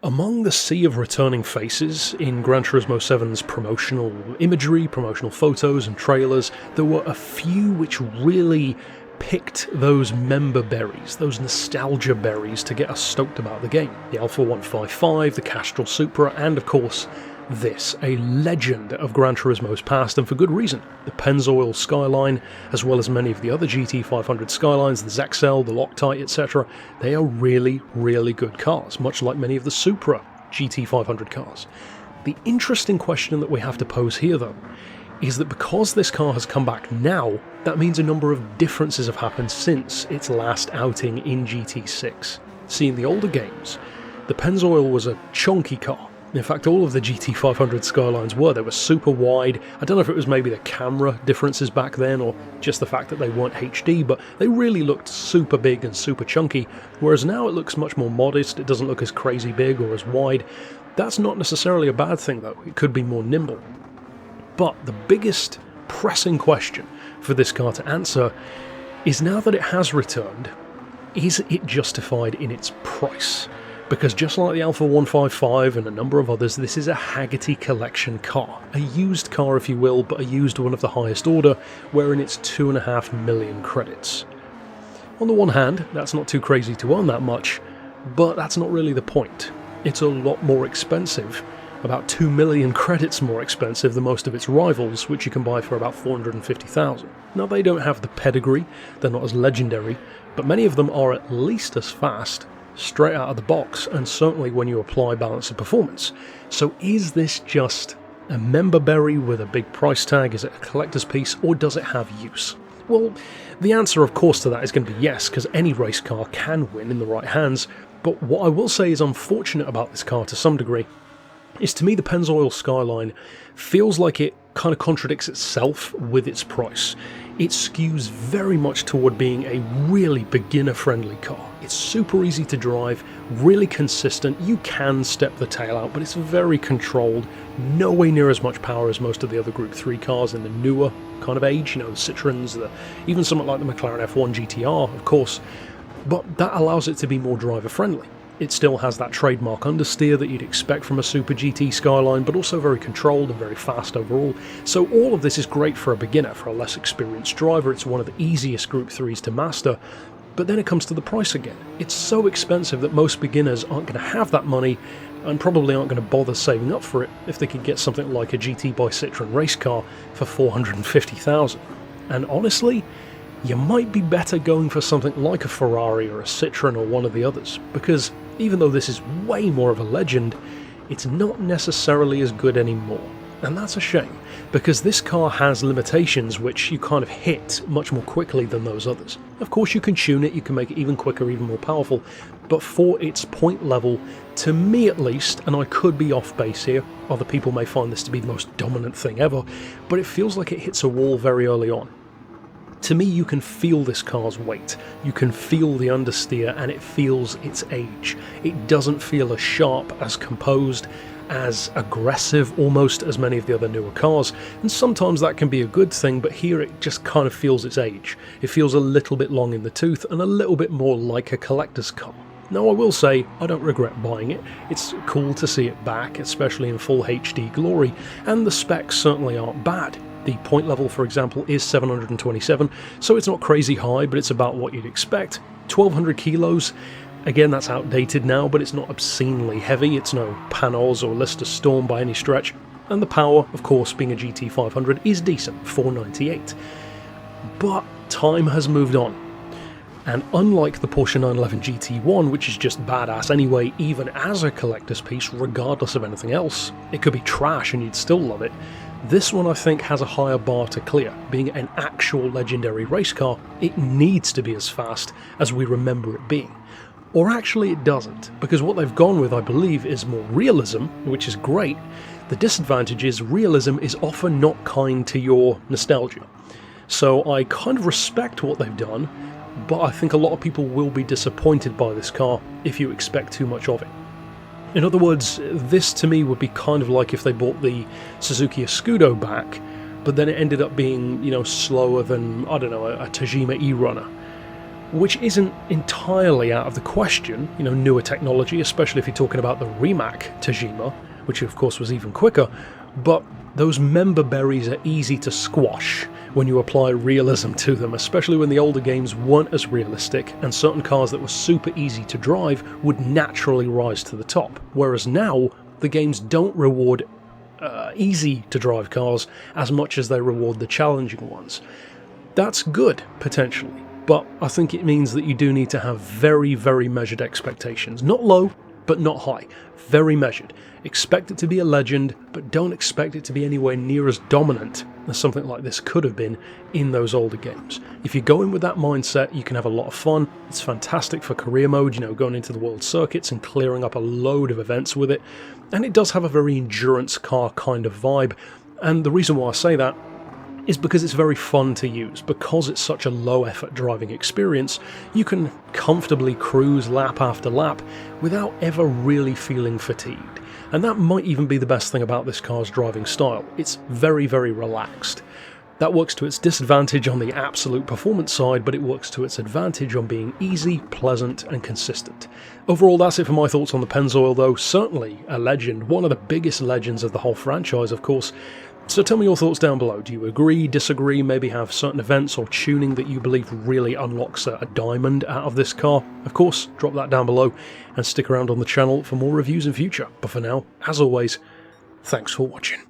Among the sea of returning faces in Gran Turismo 7's promotional imagery, promotional photos and trailers, there were a few which really picked those member berries, those nostalgia berries to get us stoked about the game. The Alpha 155, the Castrol Supra, and of course this, a legend of Gran Turismo's past, and for good reason. The Pennzoil Skyline, as well as many of the other GT500 Skylines, the Zexel, the Loctite, etc., they are really, really good cars, much like many of the Supra GT500 cars. The interesting question that we have to pose here, though, is that because this car has come back now, that means a number of differences have happened since its last outing in GT6. See, in the older games, the Pennzoil was a chunky car. In fact, all of the GT500 Skylines were. They were super wide. I don't know if it was maybe the camera differences back then or just the fact that they weren't HD, but they really looked super big and super chunky, whereas now it looks much more modest. It doesn't look as crazy big or as wide. That's not necessarily a bad thing, though. It could be more nimble. But the biggest pressing question for this car to answer is, now that it has returned, is it justified in its price? Because just like the Alpha 155 and a number of others, this is a Hagerty collection car. A used car, if you will, but a used one of the highest order, wherein it's 2.5 million credits. On the one hand, that's not too crazy to earn that much, but that's not really the point. It's a lot more expensive, about 2 million credits more expensive than most of its rivals, which you can buy for about 450,000. Now, they don't have the pedigree, they're not as legendary, but many of them are at least as fast, straight out of the box, and certainly when you apply balance of performance. So is this just a member berry with a big price tag? Is it a collector's piece, or does it have use? Well, the answer of course to that is going to be yes, because any race car can win in the right hands, but what I will say is unfortunate about this car to some degree is, to me, the Pennzoil Skyline feels like it kind of contradicts itself with its price. It skews very much toward being a really beginner-friendly car. It's super easy to drive, really consistent. You can step the tail out, but it's very controlled, nowhere near as much power as most of the other Group 3 cars in the newer kind of age, you know, the Citroens, even something like the McLaren F1 GTR, of course, but that allows it to be more driver-friendly. It still has that trademark understeer that you'd expect from a Super GT Skyline, but also very controlled and very fast overall. So all of this is great for a beginner, for a less experienced driver. It's one of the easiest Group 3s to master. But then it comes to the price again. It's so expensive that most beginners aren't going to have that money and probably aren't going to bother saving up for it if they could get something like a GT by Citroen race car for 450,000. And honestly, you might be better going for something like a Ferrari or a Citroen or one of the others, because even though this is way more of a legend, it's not necessarily as good anymore. And that's a shame, because this car has limitations which you kind of hit much more quickly than those others. Of course you can tune it, you can make it even quicker, even more powerful, but for its point level, to me at least, and I could be off base here, other people may find this to be the most dominant thing ever, but it feels like it hits a wall very early on. To me, you can feel this car's weight, you can feel the understeer, and it feels its age. It doesn't feel as sharp, as composed, as aggressive almost as many of the other newer cars, and sometimes that can be a good thing, but here it just kind of feels its age. It feels a little bit long in the tooth and a little bit more like a collector's car. Now, I will say, I don't regret buying it. It's cool to see it back, especially in full HD glory, and the specs certainly aren't bad. The point level, for example, is 727, so it's not crazy high, but it's about what you'd expect. 1200 kilos, again, that's outdated now, but it's not obscenely heavy. It's no Panoz or Lister Storm by any stretch. And the power, of course, being a GT500, is decent, 498. But time has moved on. And unlike the Porsche 911 GT1, which is just badass anyway, even as a collector's piece, regardless of anything else, it could be trash and you'd still love it. This one, I think, has a higher bar to clear. Being an actual legendary race car, it needs to be as fast as we remember it being. Or actually it doesn't, because what they've gone with, I believe, is more realism, which is great. The disadvantage is realism is often not kind to your nostalgia. So I kind of respect what they've done, but I think a lot of people will be disappointed by this car if you expect too much of it. In other words, this to me would be kind of like if they bought the Suzuki Escudo back, but then it ended up being, you know, slower than, I don't know, a Tajima E-Runner. which isn't entirely out of the question. You know, newer technology, especially if you're talking about the Rimac Tajima, which of course was even quicker, but those member berries are easy to squash when you apply realism to them, especially when the older games weren't as realistic and certain cars that were super easy to drive would naturally rise to the top. Whereas now, the games don't reward easy to drive cars as much as they reward the challenging ones. That's good, potentially, but I think it means that you do need to have very, very measured expectations. Not low, but not high. Very measured. Expect it to be a legend, but don't expect it to be anywhere near as dominant as something like this could have been in those older games. If you go in with that mindset, you can have a lot of fun. It's fantastic for career mode, you know, going into the world circuits and clearing up a load of events with it. And it does have a very endurance car kind of vibe. And the reason why I say that is because it's very fun to use. Because it's such a low effort driving experience, you can comfortably cruise lap after lap without ever really feeling fatigued. And that might even be the best thing about this car's driving style. It's very, very relaxed. That works to its disadvantage on the absolute performance side, but it works to its advantage on being easy, pleasant, and consistent. Overall, that's it for my thoughts on the Pennzoil, though. Certainly a legend, one of the biggest legends of the whole franchise, of course. So tell me your thoughts down below. Do you agree, disagree, maybe have certain events or tuning that you believe really unlocks a diamond out of this car? Of course, drop that down below and stick around on the channel for more reviews in future. But for now, as always, thanks for watching.